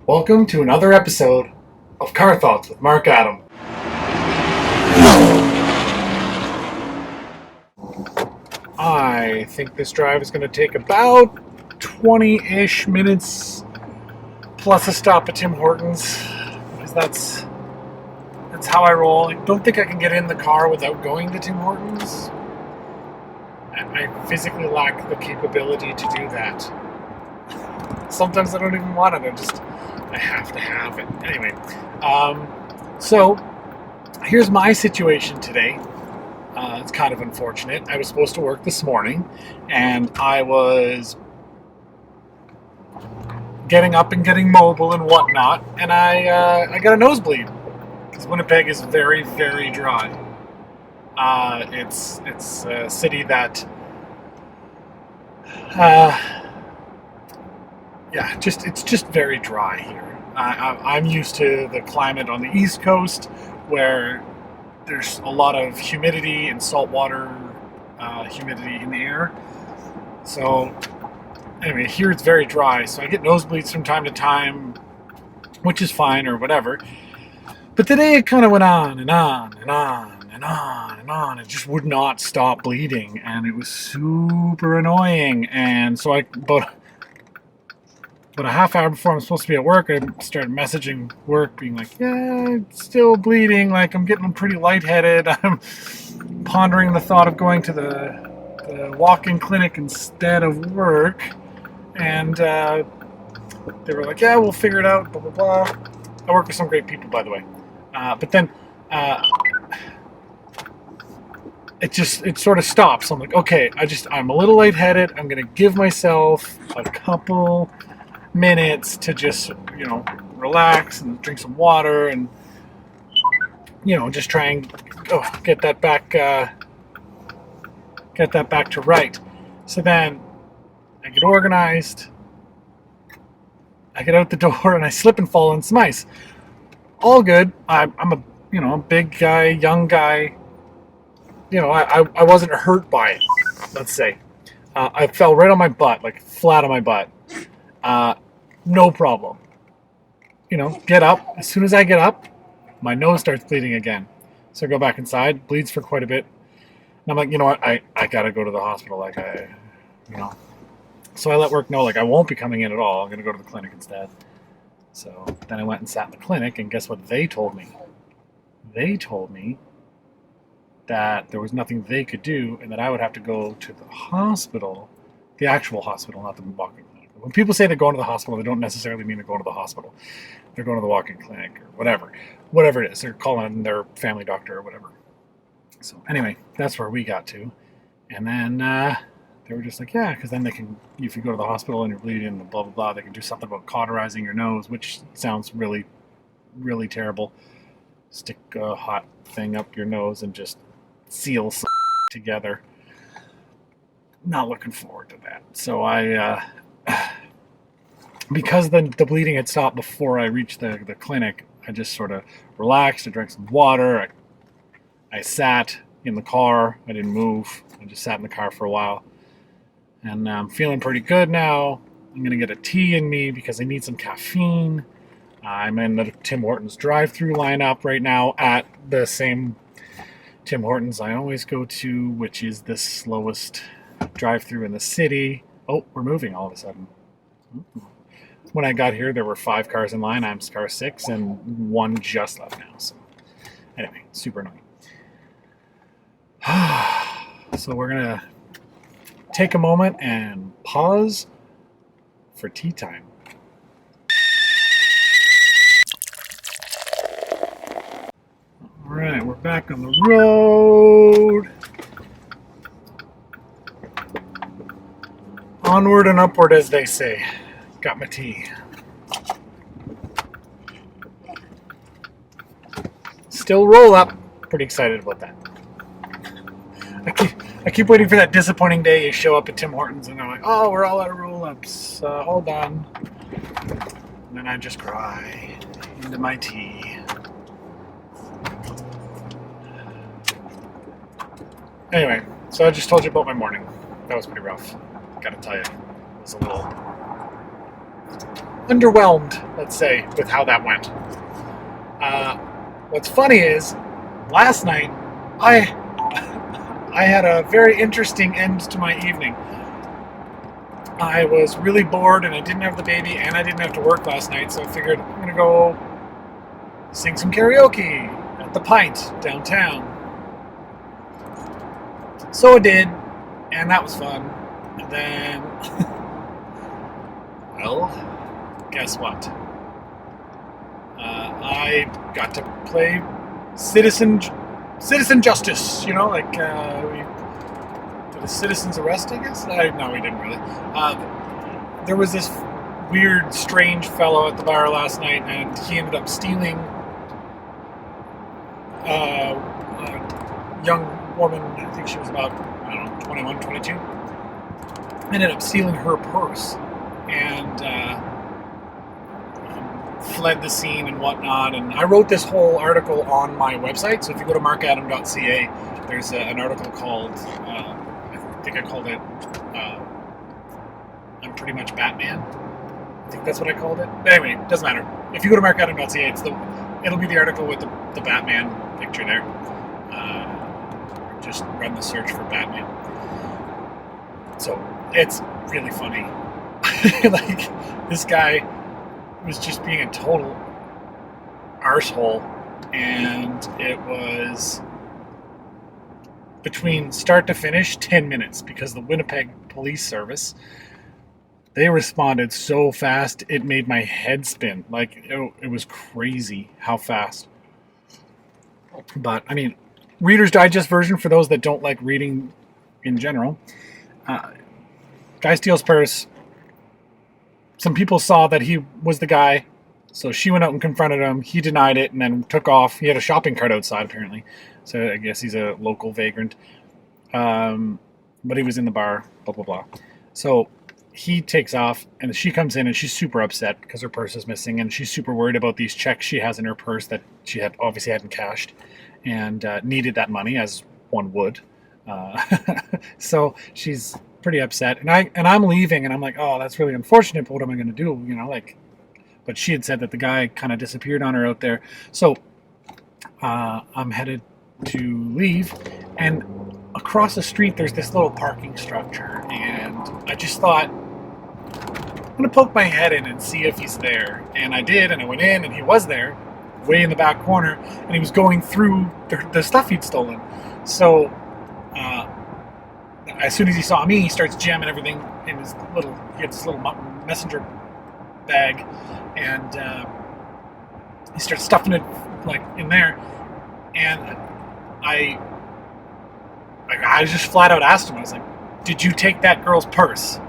Welcome to another episode of Car Thoughts with Mark Adam. I think this drive is going to take about 20-ish minutes plus a stop at Tim Hortons, because that's how I roll. I don't think I can get in the car without going to Tim Hortons. I physically lack the capability to do that. Sometimes I don't even want it. I have to have it. Anyway, so here's my situation today. It's kind of unfortunate. I was supposed to work this morning, and I was getting up and getting mobile and whatnot, and I got a nosebleed because Winnipeg is very, very dry. It's a city that it's just very dry here. I'm used to the climate on the East Coast, where there's a lot of humidity and saltwater humidity in the air. So anyway, here it's very dry, so I get nosebleeds from time to time, which is fine or whatever. But today it kind of went on and on and on and on and on. It just would not stop bleeding, and it was super annoying. And so about a half hour before I'm supposed to be at work, I started messaging work being like, yeah, it's still bleeding, like I'm getting pretty lightheaded. I'm pondering the thought of going to the walk-in clinic instead of work. And they were like, yeah, we'll figure it out, blah, blah, blah. I work with some great people, by the way. But then it sort of stops. I'm like, okay, I'm a little lightheaded. I'm going to give myself a couple minutes to just, relax and drink some water and, just try and get that back to right. So then I get organized, I get out the door, and I slip and fall on some ice. All good. I'm a big guy, young guy. I wasn't hurt by it, let's say. I fell right on my butt, like flat on my butt. No problem. Get up. As soon as I get up, my nose starts bleeding again. So I go back inside, bleeds for quite a bit. And I'm like, you know what? I gotta go to the hospital. So I let work know, I won't be coming in at all. I'm gonna go to the clinic instead. So then I went and sat in the clinic, and guess what they told me? They told me that there was nothing they could do, and that I would have to go to the hospital, the actual hospital, not the walk-in clinic. When people say they're going to the hospital, they don't necessarily mean they're going to the hospital. They're going to the walk-in clinic or whatever it is. They're calling their family doctor or whatever. So anyway, that's where we got to. And then they were just like, yeah, because then they can, if you go to the hospital and you're bleeding and blah, blah, blah, they can do something about cauterizing your nose, which sounds really, really terrible. Stick a hot thing up your nose and just seal some together. Not looking forward to that. So I, because the bleeding had stopped before I reached the clinic, I just sort of relaxed. I drank some water. I sat in the car. I didn't move. I just sat in the car for a while. And I'm feeling pretty good now. I'm going to get a tea in me because I need some caffeine. I'm in the Tim Hortons drive-thru lineup right now at the same Tim Hortons I always go to, which is the slowest drive-thru in the city. Oh, we're moving all of a sudden. When I got here, there were 5 cars in line. I'm car 6, and 1 just left now. So anyway, super annoying. So we're going to take a moment and pause for tea time. All right, we're back on the road. Onward and upward, as they say. Got my tea. Still roll up. Pretty excited about that. I keep waiting for that disappointing day you show up at Tim Hortons and they're like, oh, we're all out of roll-ups. Hold on. And then I just cry into my tea. Anyway, so I just told you about my morning. That was pretty rough. Gotta tell you. It was a underwhelmed, let's say, with how that went. What's funny is, last night, I had a very interesting end to my evening. I was really bored and I didn't have the baby and I didn't have to work last night, so I figured I'm going to go sing some karaoke at the Pint downtown. So I did, and that was fun. And then, well, guess what? I got to play citizen justice, you know, like we did a citizen's arrest, I guess? No, we didn't really. There was this weird, strange fellow at the bar last night, and he ended up stealing a young woman, I think she was about, I don't know, 21, 22. Ended up stealing her purse, and fled the scene and whatnot. And I wrote this whole article on my website, so if you go to markadam.ca, there's an article called, I think I called it, I'm Pretty Much Batman. I think that's what I called it. But anyway, it doesn't matter. If you go to markadam.ca, it'll be the article with the Batman picture there. Just run the search for Batman. So it's really funny. Like, this guy was just being a total arsehole, and it was, between start to finish, 10 minutes, because the Winnipeg Police Service, they responded so fast it made my head spin. Like, it was crazy how fast. But I mean, Reader's Digest version for those that don't like reading in general. Guy steals purse. Some people saw that he was the guy, so she went out and confronted him. He denied it and then took off. He had a shopping cart outside, apparently, so I guess he's a local vagrant. But he was in the bar, blah, blah, blah. So he takes off, and she comes in, and she's super upset because her purse is missing, and she's super worried about these checks she has in her purse that she had obviously hadn't cashed, and needed that money, as one would. So she's pretty upset, and I'm leaving, and I'm like, oh, that's really unfortunate, but what am I going to do, you know, like, but she had said that the guy kind of disappeared on her out there, so I'm headed to leave, and across the street there's this little parking structure, and I just thought, I'm going to poke my head in and see if he's there, and I did, and I went in, and he was there, way in the back corner, and he was going through the stuff he'd stolen, so as soon as he saw me, he starts jamming everything in his he had this little messenger bag, and he starts stuffing it like in there, and I just flat out asked him, I was like, did you take that girl's purse?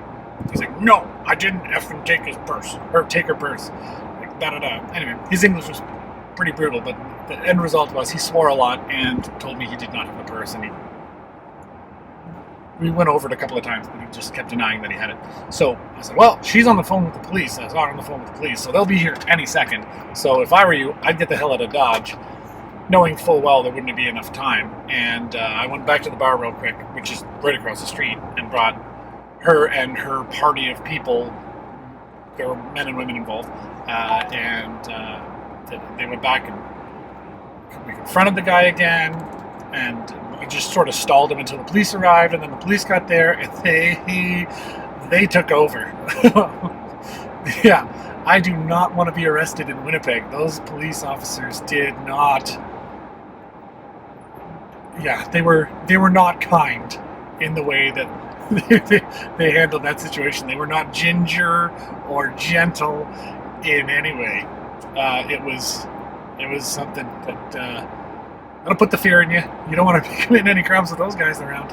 He's like, no, I didn't effing take his purse, or take her purse, like, da-da-da. Anyway, his English was pretty brutal, but the end result was he swore a lot and told me he did not have a purse, and we went over it a couple of times, but he just kept denying that he had it. So I said, well, she's on the phone with the police. I was on the phone with the police, so they'll be here any second. So if I were you, I'd get the hell out of Dodge, knowing full well there wouldn't be enough time. And I went back to the bar real quick, which is right across the street, and brought her and her party of people. There were men and women involved. And they went back, and we confronted the guy again, and we just sort of stalled him until the police arrived, and then the police got there, and they took over. Yeah, I do not want to be arrested in Winnipeg. Those police officers did not. Yeah, they were not kind in the way that they handled that situation. They were not ginger or gentle in any way. It was something that. That'll put the fear in you. You don't want to be committing any crimes with those guys around.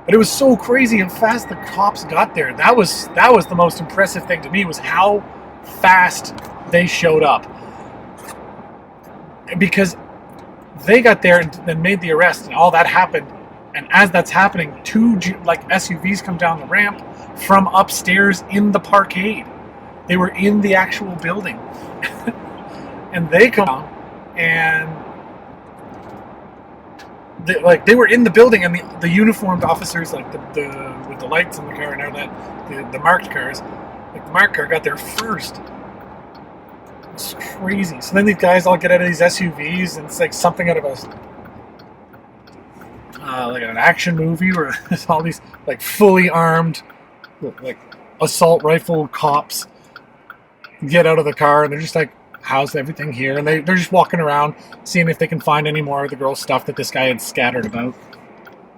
But it was so crazy how fast the cops got there. That was the most impressive thing to me, was how fast they showed up. Because they got there and then made the arrest, and all that happened. And as that's happening, two SUVs come down the ramp from upstairs in the parkade. They were in the actual building, and they come down and. They were in the building, and the uniformed officers, like the with the lights in the car and all that, the marked cars, Like, the market car got there first. It's crazy. So then these guys all get out of these SUVs, and it's like something out of like an action movie where there's all these like fully armed, like assault rifle cops get out of the car, and they're just like, how's everything here? And they're just walking around seeing if they can find any more of the girl's stuff that this guy had scattered about.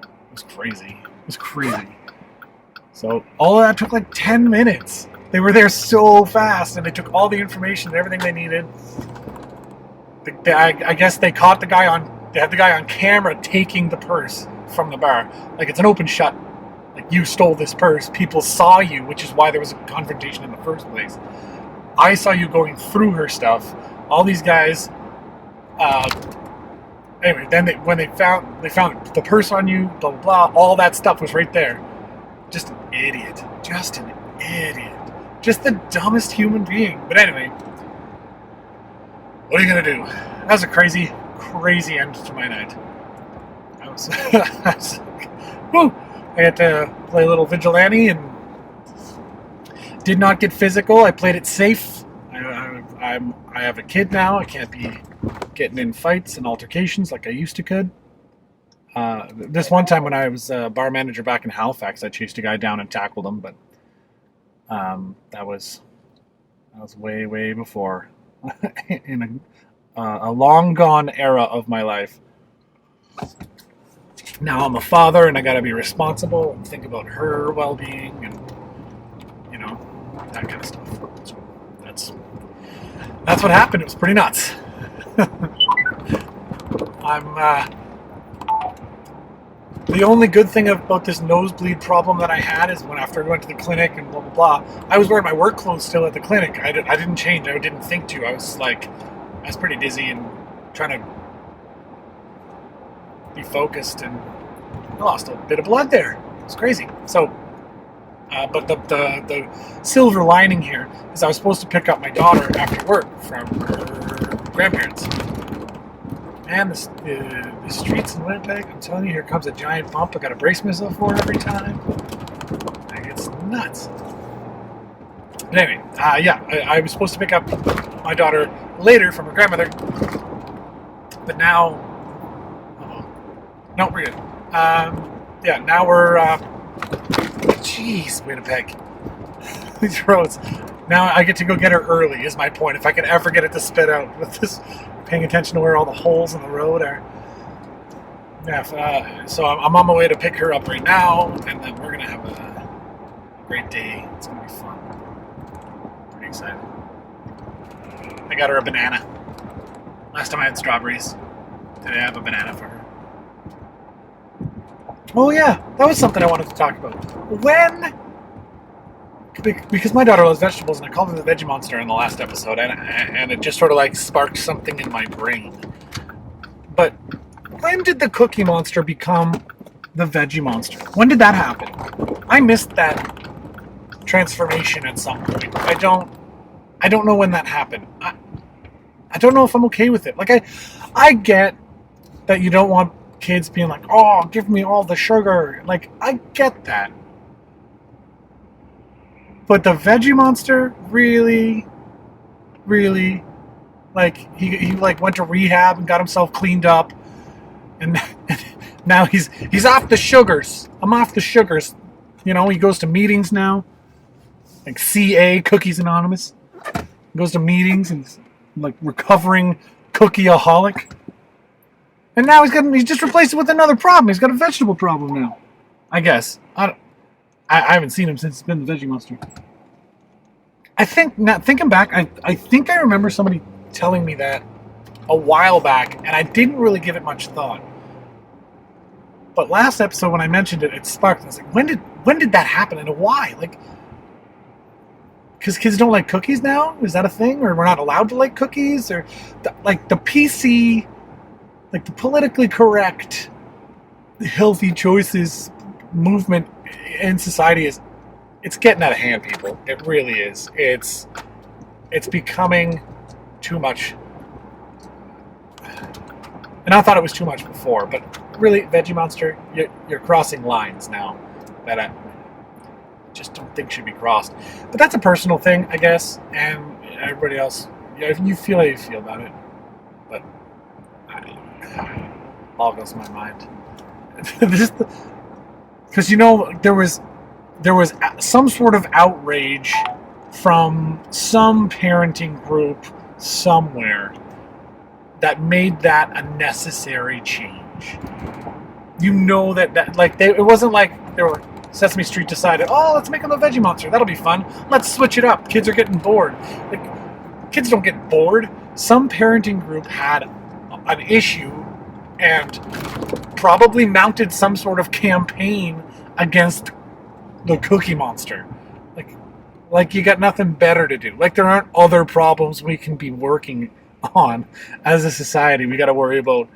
It was crazy. It was crazy. So all of that took like 10 minutes. They were there so fast, and they took all the information and everything they needed. I guess they caught the guy on. They had the guy on camera taking the purse from the bar. Like, it's an open shut. Like, you stole this purse. People saw you, which is why there was a confrontation in the first place. I saw you going through her stuff. All these guys. Anyway, then when they found the purse on you, blah blah blah. All that stuff was right there. Just an idiot. Just an idiot. Just the dumbest human being. But anyway, what are you gonna do? That was a crazy end to my night. I was, woo! I got to play a little vigilante and did not get physical. I played it safe. I have a kid now. I can't be getting in fights and altercations like I used to could. This one time when I was a bar manager back in Halifax, I chased a guy down and tackled him, but that was way before in a long gone era of my life. Now I'm a father, and I got to be responsible and think about her well-being, and that kind of stuff. So that's what happened. It was pretty nuts. The only good thing about this nosebleed problem that I had is when after I went to the clinic and blah blah blah, I was wearing my work clothes still at the clinic. I didn't change. I didn't think to. I was pretty dizzy and trying to be focused, and I lost a bit of blood there. It's crazy. So, but the silver lining here is I was supposed to pick up my daughter after work from her grandparents. Man, the streets in Winnipeg, I'm telling you, here comes a giant bump. I got to brace myself for it every time. Like, it's nuts. But anyway, I was supposed to pick up my daughter later from her grandmother, but now, no, we're good. Now we're, jeez, Winnipeg. These roads. Now I get to go get her early, is my point. If I can ever get it to spit out with this, paying attention to where all the holes in the road are. Yeah, so I'm on my way to pick her up right now, and then we're going to have a great day. It's going to be fun. Pretty excited. I got her a banana. Last time I had strawberries. Today I have a banana for her. Oh yeah, that was something I wanted to talk about. Because my daughter loves vegetables, and I called her the Veggie Monster in the last episode, and it just sort of like sparked something in my brain. But when did the Cookie Monster become the Veggie Monster? When did that happen? I missed that transformation at some point. I don't know when that happened. I don't know if I'm okay with it. Like, I get that you don't want kids being like, oh, give me all the sugar. Like, I get that. But the Veggie Monster, really, like, he like went to rehab and got himself cleaned up, and now he's off the sugars. I'm off the sugars. He goes to meetings now, like CA, Cookies Anonymous. He goes to meetings and he's like recovering cookie-aholic. And now he's just replaced it with another problem. He's got a vegetable problem now, I guess. I haven't seen him since it's been the Veggie Monster. I think, now thinking back, I think I remember somebody telling me that a while back, and I didn't really give it much thought. But last episode, when I mentioned it, it sparked. I was like, when did that happen, and why? Like, because kids don't like cookies now? Is that a thing? Or we're not allowed to like cookies? Or the PC, like the politically correct, healthy choices movement in society it's getting out of hand, people. It really is. It's becoming too much. And I thought it was too much before, but really, Veggie Monster, you're crossing lines now. just don't think should be crossed. But that's a personal thing, I guess, and everybody else, yeah, you feel how you feel about it. But it boggles my mind. Because there was some sort of outrage from some parenting group somewhere that made that a necessary change. It wasn't like there were Sesame Street decided, oh, let's make them a Veggie Monster. That'll be fun. Let's switch it up. Kids are getting bored. Kids don't get bored. Some parenting group had an issue and probably mounted some sort of campaign against the Cookie Monster. Like you got nothing better to do. Like there aren't other problems we can be working on as a society. We got to worry about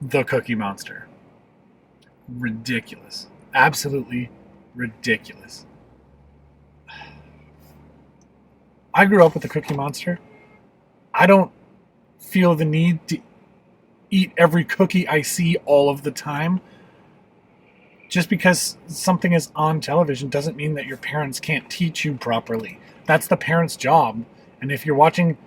the Cookie Monster. Ridiculous. Absolutely ridiculous. I grew up with the Cookie Monster. I don't feel the need to eat every cookie I see all of the time. Just because something is on television doesn't mean that your parents can't teach you properly. That's the parent's job. And if you're watching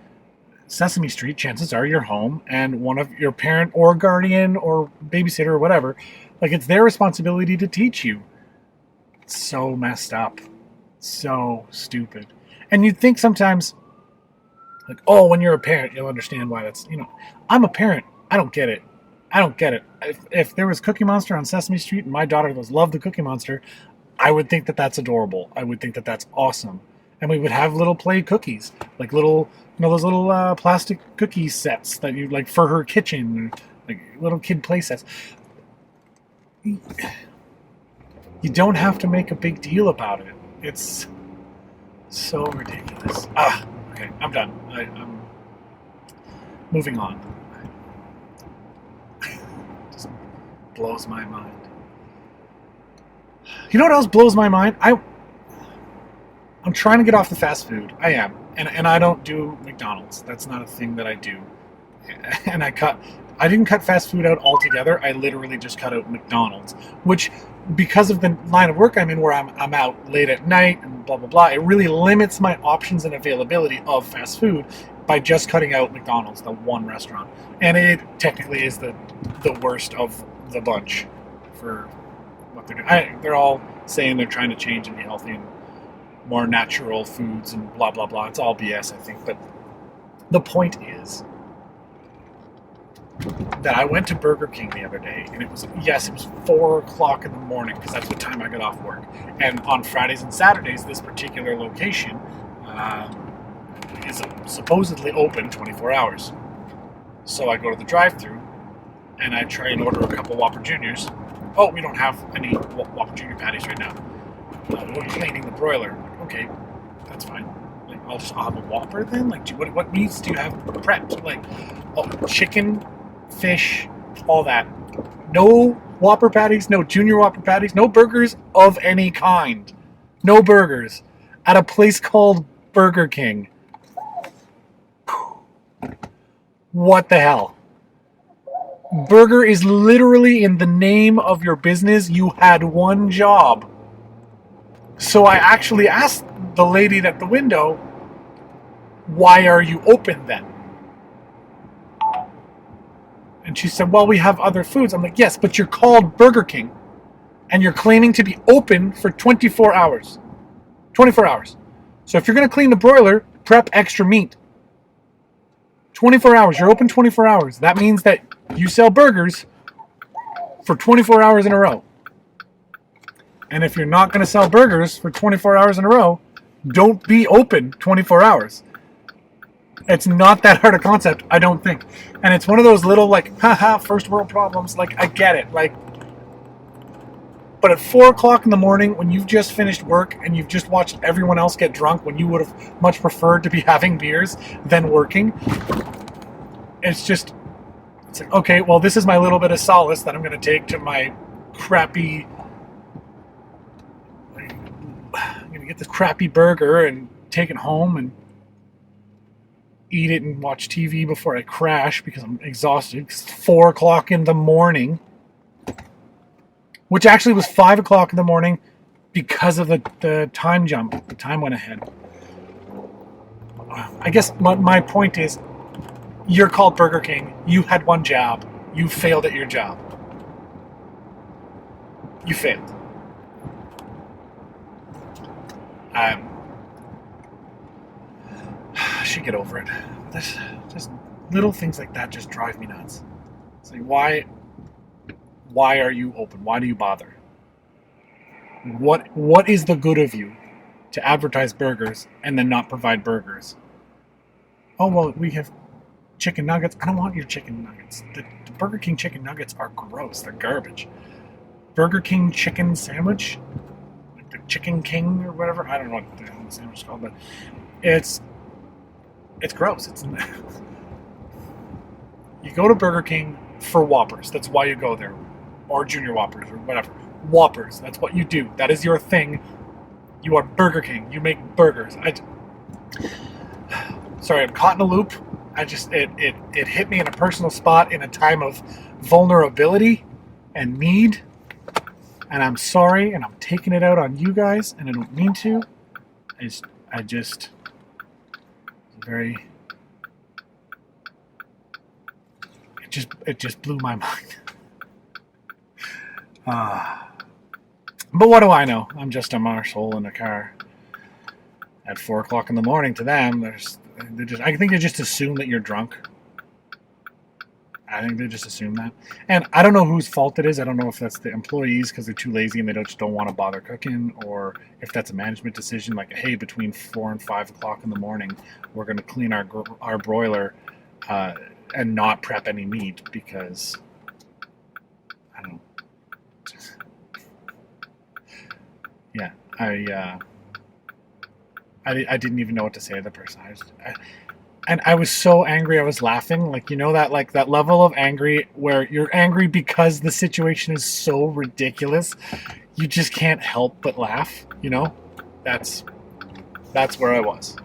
Sesame Street, chances are you're home and one of your parent or guardian or babysitter or whatever, it's their responsibility to teach you. It's so messed up. So stupid. And you'd think sometimes, when you're a parent, you'll understand why that's, I'm a parent. I don't get it. If there was Cookie Monster on Sesame Street and my daughter loved the Cookie Monster, I would think that that's adorable. I would think that that's awesome. And we would have little play cookies, those little plastic cookie sets that you for her kitchen, little kid play sets. You don't have to make a big deal about it. It's so ridiculous. Okay, I'm done. I'm moving on. Blows my mind. You know what else blows my mind? I'm trying to get off the fast food. I am. And I don't do McDonald's. That's not a thing that I do. And I didn't cut fast food out altogether. I literally just cut out McDonald's, which, because of the line of work I'm in where I'm out late at night and blah, blah, blah, it really limits my options and availability of fast food by just cutting out McDonald's, the one restaurant. And it technically is the worst of the bunch for what they're doing. They're all saying they're trying to change and be healthy and more natural foods and blah, blah, blah. It's all BS, I think. But the point is that I went to Burger King the other day, and it was 4 o'clock in the morning, because that's what time I got off work. And on Fridays and Saturdays, this particular location is supposedly open 24 hours. So I go to the drive-thru, and I try and order a couple Whopper Juniors. Oh, we don't have any Whopper Junior patties right now. We're cleaning the broiler. Okay, that's fine. I'll have a Whopper then? What meats do you have prepped? Chicken, fish, all that. No Whopper patties, no Junior Whopper patties, no burgers of any kind. No burgers. At a place called Burger King. What the hell? Burger is literally in the name of your business. You had one job. So I actually asked the lady at the window, why are you open then? And she said, well, we have other foods. I'm like, yes, but you're called Burger King. And you're claiming to be open for 24 hours. 24 hours. So if you're going to clean the broiler, prep extra meat. 24 hours. You're open 24 hours. That means that you sell burgers for 24 hours in a row. And if you're not going to sell burgers for 24 hours in a row, don't be open 24 hours. It's not that hard a concept, I don't think. And it's one of those little, haha, first world problems. I get it. But at 4 o'clock in the morning, when you've just finished work and you've just watched everyone else get drunk, when you would have much preferred to be having beers than working, it's like, okay, well, this is my little bit of solace that I'm going to take to my crappy, I'm going to get this crappy burger and take it home and eat it and watch TV before I crash because I'm exhausted. It's 4 o'clock in the morning, which actually was 5 o'clock in the morning because of the time jump. The time went ahead. I guess my point is, you're called Burger King. You had one job. You failed at your job. You failed. I should get over it. Just little things like that just drive me nuts. It's like, why are you open? Why do you bother? What is the good of you to advertise burgers and then not provide burgers? Oh, well, we have chicken nuggets. I don't want your chicken nuggets. The Burger King chicken nuggets are gross. They're garbage. Burger King chicken sandwich, like the Chicken King or whatever. I don't know what the sandwich is called, but it's gross. You go to Burger King for Whoppers. That's why you go there, or Junior Whoppers or whatever. Whoppers. That's what you do. That is your thing. You are Burger King. You make burgers. Sorry, I'm caught in a loop. It hit me in a personal spot in a time of vulnerability and need. And I'm sorry, and I'm taking it out on you guys, and I don't mean to. It just blew my mind. But what do I know? I'm just a marshal in a car at 4 o'clock in the morning. To them, I think they just assume that you're drunk. I think they just assume that. And I don't know whose fault it is. I don't know if that's the employees because they're too lazy and they just don't want to bother cooking, or if that's a management decision like, hey, between 4 and 5 o'clock in the morning, we're going to clean our broiler and not prep any meat because, I don't know. Yeah, I didn't even know what to say to the person. And I was so angry I was laughing. Like, you know, that level of angry where you're angry because the situation is so ridiculous, you just can't help but laugh, you know? That's where I was.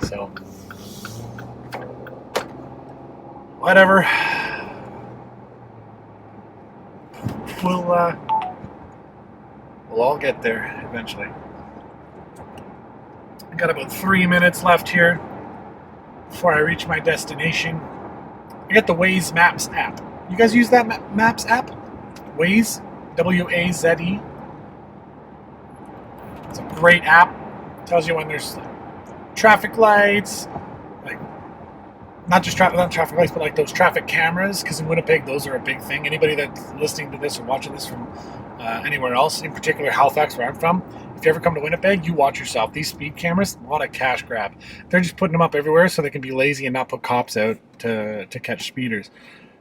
So, whatever. We'll all get there eventually. I got about 3 minutes left here before I reach my destination. I got the Waze Maps app. You guys use that Maps app? Waze, W-A-Z-E. It's a great app. It tells you when there's traffic lights, like not traffic lights, but like those traffic cameras. Because in Winnipeg, those are a big thing. Anybody that's listening to this or watching this from anywhere else, in particular Halifax, where I'm from, if you ever come to Winnipeg, you watch yourself. These speed cameras, a lot of cash grab. They're just putting them up everywhere so they can be lazy and not put cops out to catch speeders.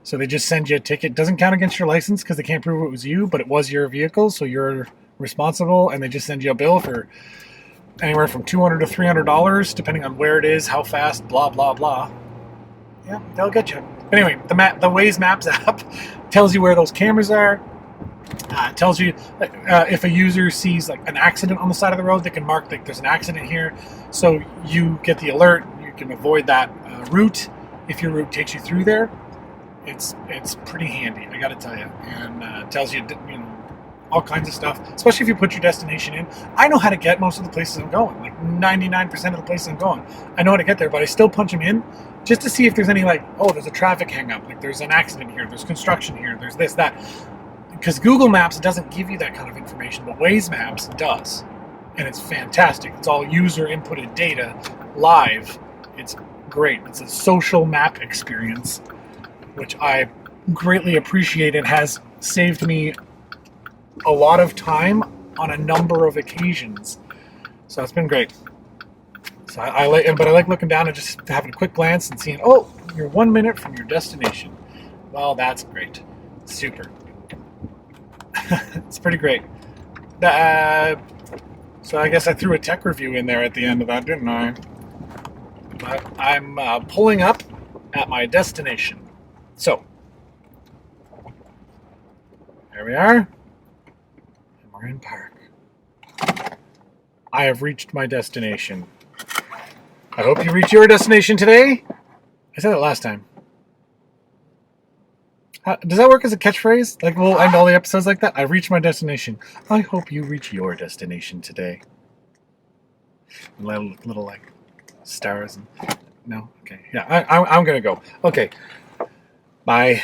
So they just send you a ticket. Doesn't count against your license because they can't prove it was you, but it was your vehicle, so you're responsible, and they just send you a bill for anywhere from $200 to $300, depending on where it is, how fast, blah, blah, blah. Yeah, they'll get you. Anyway, the Waze Maps app tells you where those cameras are. It tells you if a user sees like an accident on the side of the road, they can mark like there's an accident here, so you get the alert. You can avoid that route if your route takes you through there. It's pretty handy, I got to tell you, and it tells you all kinds of stuff, especially if you put your destination in. I know how to get most of the places I'm going, like 99% of the places I'm going. I know how to get there, but I still punch them in just to see if there's any like, oh, there's a traffic hang up, like there's an accident here, there's construction here, there's this, that. Because Google Maps doesn't give you that kind of information, but Waze Maps does. And it's fantastic. It's all user inputted data, live. It's great. It's a social map experience, which I greatly appreciate. It has saved me a lot of time on a number of occasions. So it's been great. So I like looking down and just having a quick glance and seeing, oh, you're 1 minute from your destination. Well, that's great. Super. It's pretty great. So I guess I threw a tech review in there at the end of that, didn't I? But I'm pulling up at my destination. So, there we are. And we're in park. I have reached my destination. I hope you reach your destination today. I said it last time. Does that work as a catchphrase? Like we'll end all the episodes like that? I reached my destination. I hope you reach your destination today. Little like stars. And, no? Okay. Yeah, I'm going to go. Okay. Bye.